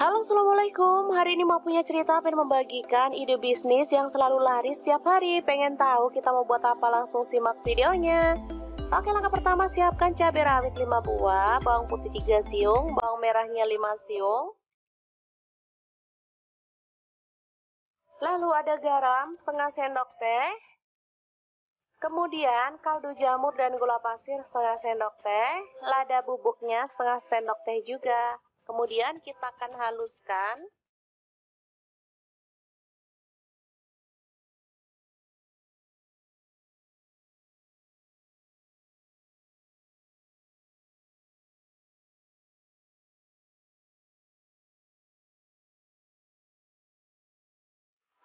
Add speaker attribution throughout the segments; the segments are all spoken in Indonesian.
Speaker 1: Halo, assalamualaikum. Hari ini mau punya cerita, pengen membagikan ide bisnis yang selalu laris setiap hari. Pengen tahu kita mau buat apa? Langsung simak videonya. Oke, langkah pertama, siapkan cabai rawit 5 buah, bawang putih 3 siung, bawang merahnya 5 siung. Lalu ada garam setengah sendok teh. Kemudian kaldu jamur dan gula pasir setengah sendok teh, lada bubuknya setengah sendok teh juga. Kemudian kita akan haluskan.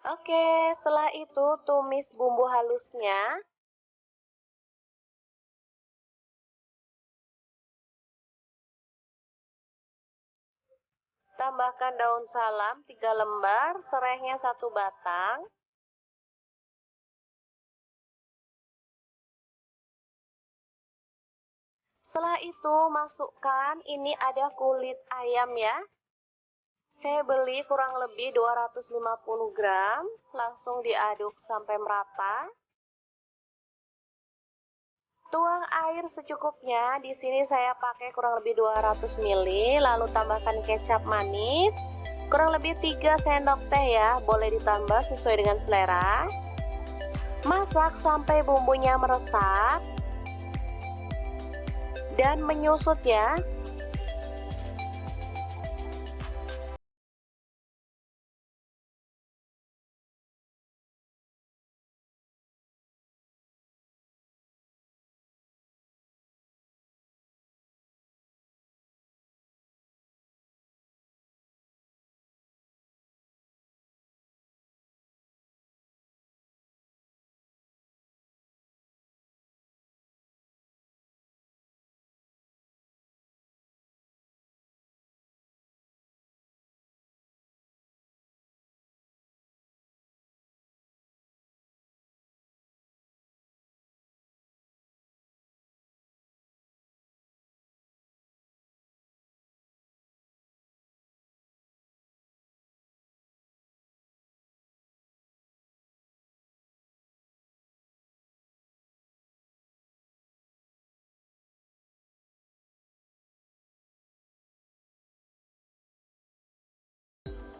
Speaker 1: Oke, setelah itu tumis bumbu halusnya. Tambahkan daun salam 3 lembar, serehnya 1 batang. Setelah itu masukkan, ini ada kulit ayam ya. Saya beli kurang lebih 250 gram, langsung diaduk sampai merata. Tuang air secukupnya, di sini saya pakai kurang lebih 200 ml, lalu tambahkan kecap manis, kurang lebih 3 sendok teh ya, boleh ditambah sesuai dengan selera. Masak sampai bumbunya meresap dan menyusut ya.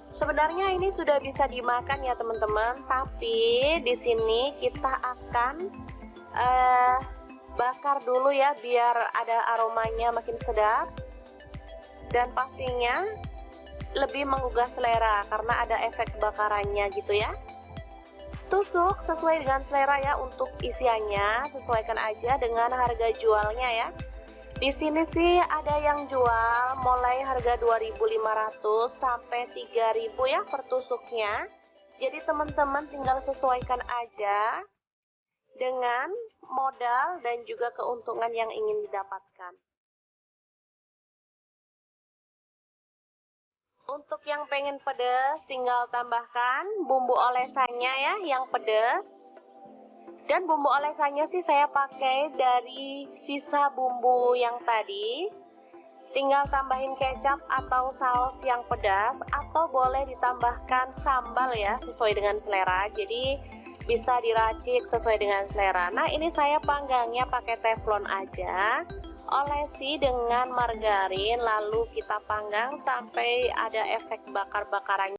Speaker 1: Sebenarnya ini sudah bisa dimakan ya teman-teman, tapi di sini kita akan bakar dulu ya biar ada aromanya makin sedap dan pastinya lebih menggugah selera karena ada efek bakarannya gitu ya. Tusuk sesuai dengan selera ya, untuk isiannya sesuaikan aja dengan harga jualnya ya. Di sini sih ada yang jual mulai harga 2.500 sampai 3.000 ya per tusuknya. Jadi teman-teman tinggal sesuaikan aja dengan modal dan juga keuntungan yang ingin didapatkan. Untuk yang pengen pedas tinggal tambahkan bumbu olesannya ya yang pedas. Dan bumbu olesannya sih saya pakai dari sisa bumbu yang tadi. Tinggal tambahin kecap atau saus yang pedas, atau boleh ditambahkan sambal ya, sesuai dengan selera. Jadi bisa diracik sesuai dengan selera. Nah, ini saya panggangnya pakai teflon aja. Olesi dengan margarin, lalu kita panggang sampai ada efek bakar-bakarannya.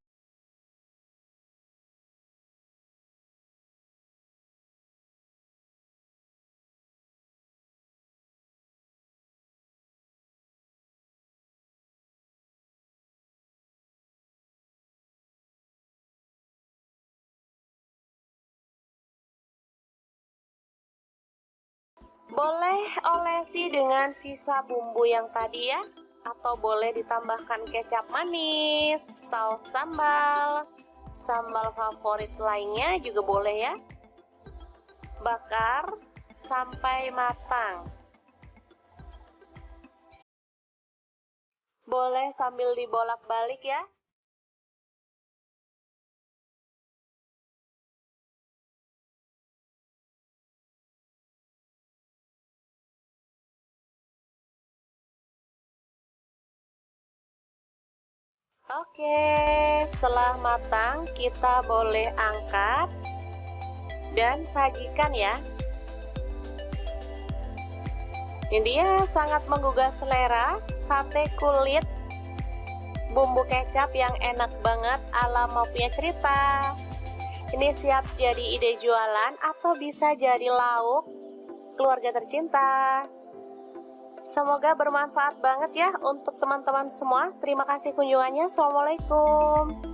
Speaker 1: Boleh olesi dengan sisa bumbu yang tadi ya, atau boleh ditambahkan kecap manis, saus sambal, sambal favorit lainnya juga boleh ya. Bakar sampai matang. Boleh sambil dibolak-balik ya. Oke, setelah matang kita boleh angkat dan sajikan ya. Ini dia sangat menggugah selera, sate kulit bumbu kecap yang enak banget ala Mau Punya Cerita. Ini siap jadi ide jualan atau bisa jadi lauk keluarga tercinta. Semoga bermanfaat banget ya untuk teman-teman semua. Terima kasih kunjungannya. Assalamualaikum.